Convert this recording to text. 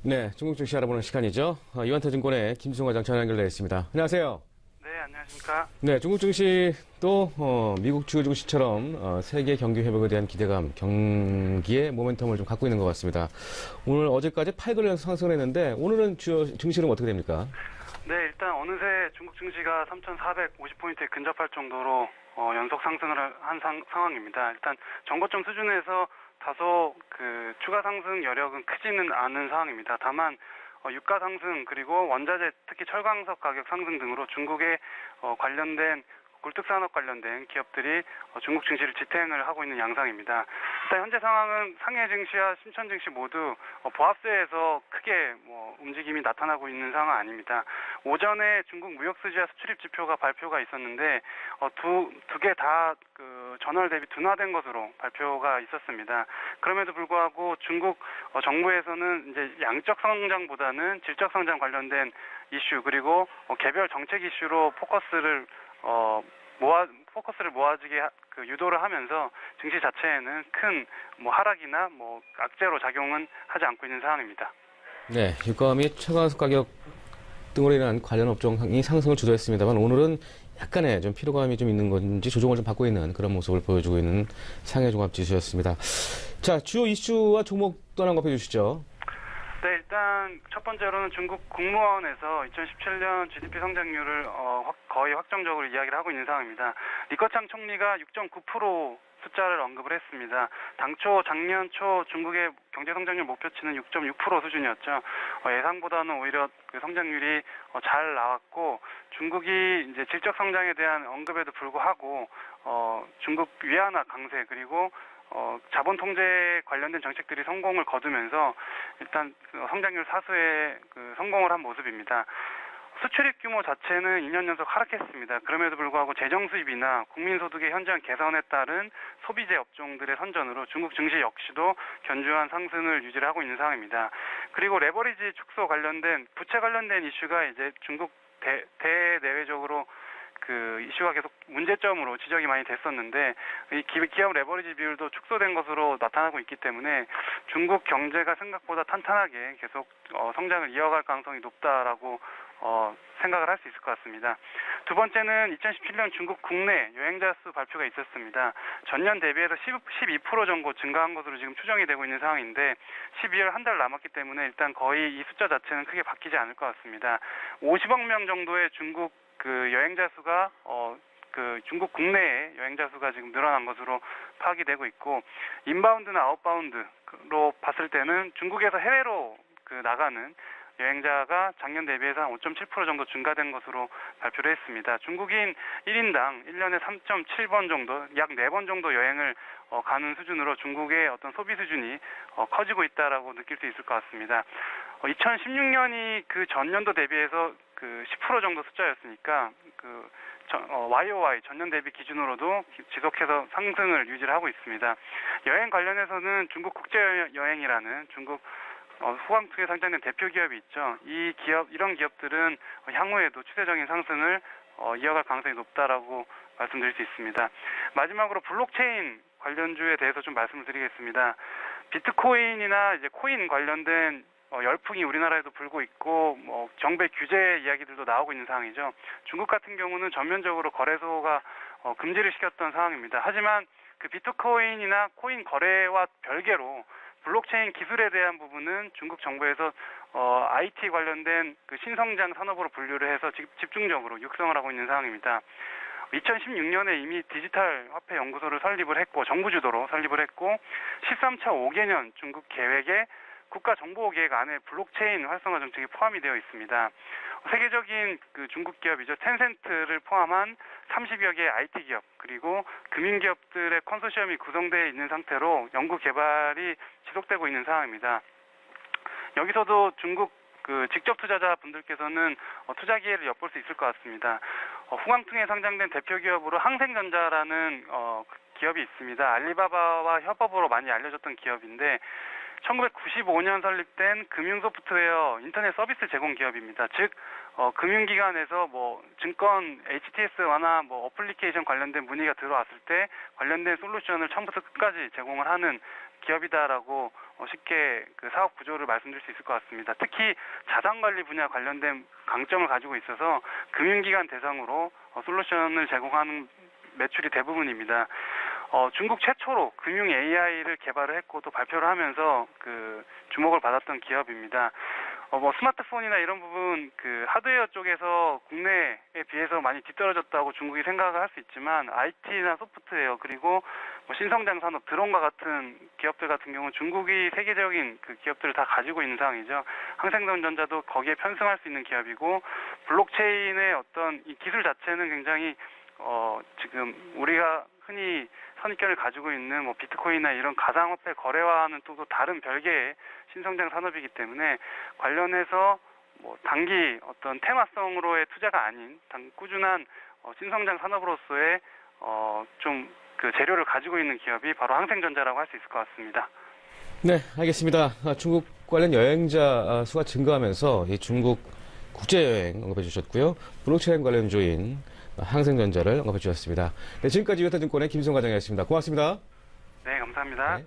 네, 중국 증시 알아보는 시간이죠. 이완타증권의 김승화 장 전화 연결되어 있습니다. 안녕하세요. 네, 안녕하십니까. 네, 중국 증시도 미국 주요 증시처럼 세계 경기 회복에 대한 기대감, 경기의 모멘텀을 좀 갖고 있는 것 같습니다. 오늘 어제까지 8근을 상승했는데 오늘은 주요 증시는 어떻게 됩니까? 네, 일단 어느새 중국 증시가 3,450포인트에 근접할 정도로 연속 상승을 한 상황입니다. 일단 전고점 수준에서 다소 그 추가 상승 여력은 크지는 않은 상황입니다. 다만 유가 상승 그리고 원자재 특히 철강석 가격 상승 등으로 중국의 관련된 굴뚝산업 관련된 기업들이 중국 증시를 지탱을 하고 있는 양상입니다. 일단 현재 상황은 상해 증시와 신천 증시 모두 보합세에서 크게 움직임이 나타나고 있는 상황 아닙니다. 오전에 중국 무역 수지와 수출입 지표가 발표가 있었는데 두 개 다 그 전월 대비 둔화된 것으로 발표가 있었습니다. 그럼에도 불구하고 중국 정부에서는 이제 양적 성장보다는 질적 성장 관련된 이슈 그리고 개별 정책 이슈로 포커스를 모아지게 유도를 하면서 증시 자체에는 큰 하락이나 악재로 작용은 하지 않고 있는 상황입니다. 네, 유가 및 철강석 가격 등으로 인한 관련 업종이 상승을 주도했습니다만 오늘은 약간의 좀 피로감이 좀 있는 건지 조정을 좀 받고 있는 그런 모습을 보여주고 있는 상해 종합지수였습니다. 자, 주요 이슈와 종목 또 하나 언급해 주시죠. 네, 일단 첫 번째로는 중국 국무원에서 2017년 GDP 성장률을 거의 확정적으로 이야기를 하고 있는 상황입니다. 리커창 총리가 6.9% 숫자를 언급을 했습니다. 당초 작년 초 중국의 경제 성장률 목표치는 6.6% 수준이었죠. 예상보다는 오히려 그 성장률이 잘 나왔고 중국이 이제 질적 성장에 대한 언급에도 불구하고 중국 위안화 강세 그리고 자본 통제 관련된 정책들이 성공을 거두면서 일단 성장률 사수에 성공을 한 모습입니다. 수출입 규모 자체는 2년 연속 하락했습니다. 그럼에도 불구하고 재정 수입이나 국민 소득의 현저한 개선에 따른 소비재 업종들의 선전으로 중국 증시 역시도 견조한 상승을 유지를 하고 있는 상황입니다. 그리고 레버리지 축소 관련된 부채 관련된 이슈가 이제 중국 대내외적으로 그 이슈가 계속 문제점으로 지적이 많이 됐었는데 이 기업 레버리지 비율도 축소된 것으로 나타나고 있기 때문에 중국 경제가 생각보다 탄탄하게 계속 성장을 이어갈 가능성이 높다라고 생각을 할 수 있을 것 같습니다. 두 번째는 2017년 중국 국내 여행자 수 발표가 있었습니다. 전년 대비해서 12% 정도 증가한 것으로 지금 추정이 되고 있는 상황인데 12월 한 달 남았기 때문에 일단 거의 이 숫자 자체는 크게 바뀌지 않을 것 같습니다. 50억 명 정도의 중국 그 여행자 수가 그 중국 국내의 여행자 수가 지금 늘어난 것으로 파악이 되고 있고 인바운드나 아웃바운드로 봤을 때는 중국에서 해외로 나가는 여행자가 작년 대비해서 한 5.7% 정도 증가된 것으로 발표를 했습니다. 중국인 1인당 1년에 3.7번 정도, 약 4번 정도 여행을 가는 수준으로 중국의 어떤 소비 수준이 커지고 있다라고 느낄 수 있을 것 같습니다. 2016년이 그 전년도 대비해서 10% 정도 숫자였으니까 YOY 전년 대비 기준으로도 지속해서 상승을 유지를 하고 있습니다. 여행 관련해서는 중국 국제여행이라는 중국 후광투에 상장된 대표 기업이 있죠. 이런 기업들은 향후에도 추세적인 상승을 이어갈 가능성이 높다라고 말씀드릴 수 있습니다. 마지막으로 블록체인 관련주에 대해서 좀 말씀을 드리겠습니다. 비트코인이나 이제 코인 관련된 열풍이 우리나라에도 불고 있고 정배 규제 이야기들도 나오고 있는 상황이죠. 중국 같은 경우는 전면적으로 거래소가 금지를 시켰던 상황입니다. 하지만 그 비트코인이나 코인 거래와 별개로 블록체인 기술에 대한 부분은 중국 정부에서 IT 관련된 그 신성장 산업으로 분류를 해서 집중적으로 육성을 하고 있는 상황입니다. 2016년에 이미 디지털 화폐 연구소를 설립을 했고 정부 주도로 설립을 했고 13차 5개년 중국 계획에 국가정보계획 안에 블록체인 활성화 정책이 포함이 되어 있습니다. 세계적인 그 중국 기업이죠. 텐센트를 포함한 30여 개의 IT 기업 그리고 금융기업들의 컨소시엄이 구성되어 있는 상태로 연구 개발이 지속되고 있는 상황입니다. 여기서도 중국 직접 투자자 분들께서는 투자 기회를 엿볼 수 있을 것 같습니다. 후광퉁에 상장된 대표 기업으로 항생전자라는 기업이 있습니다. 알리바바와 협업으로 많이 알려졌던 기업인데 1995년 설립된 금융소프트웨어 인터넷 서비스 제공 기업입니다. 즉 금융기관에서 증권 HTS 완화 어플리케이션 관련된 문의가 들어왔을 때 관련된 솔루션을 처음부터 끝까지 제공을 하는 기업이다라고 쉽게 그 사업 구조를 말씀드릴 수 있을 것 같습니다. 특히 자산관리 분야 관련된 강점을 가지고 있어서 금융기관 대상으로 솔루션을 제공하는 매출이 대부분입니다. 중국 최초로 금융 AI를 개발을 했고 또 발표를 하면서 그 주목을 받았던 기업입니다. 스마트폰이나 이런 부분 그 하드웨어 쪽에서 국내에 비해서 많이 뒤떨어졌다고 중국이 생각을 할 수 있지만 IT나 소프트웨어 그리고 신성장 산업 드론과 같은 기업들 같은 경우는 중국이 세계적인 그 기업들을 다 가지고 있는 상황이죠. 항생전자도 거기에 편승할 수 있는 기업이고 블록체인의 어떤 이 기술 자체는 굉장히 지금 우리가 흔히 선입견을 가지고 있는 비트코인이나 이런 가상화폐 거래와는 또 다른 별개의 신성장 산업이기 때문에 관련해서 단기 어떤 테마성으로의 투자가 아닌 꾸준한 신성장 산업으로서의 좀 그 재료를 가지고 있는 기업이 바로 항생전자라고 할 수 있을 것 같습니다. 네, 알겠습니다. 중국 관련 여행자 수가 증가하면서 이 중국 국제여행 언급해 주셨고요. 블록체인 관련주인 항생전자를 언급해 주셨습니다. 네, 지금까지 유타증권의 김성과장이었습니다. 고맙습니다. 네, 감사합니다. 네.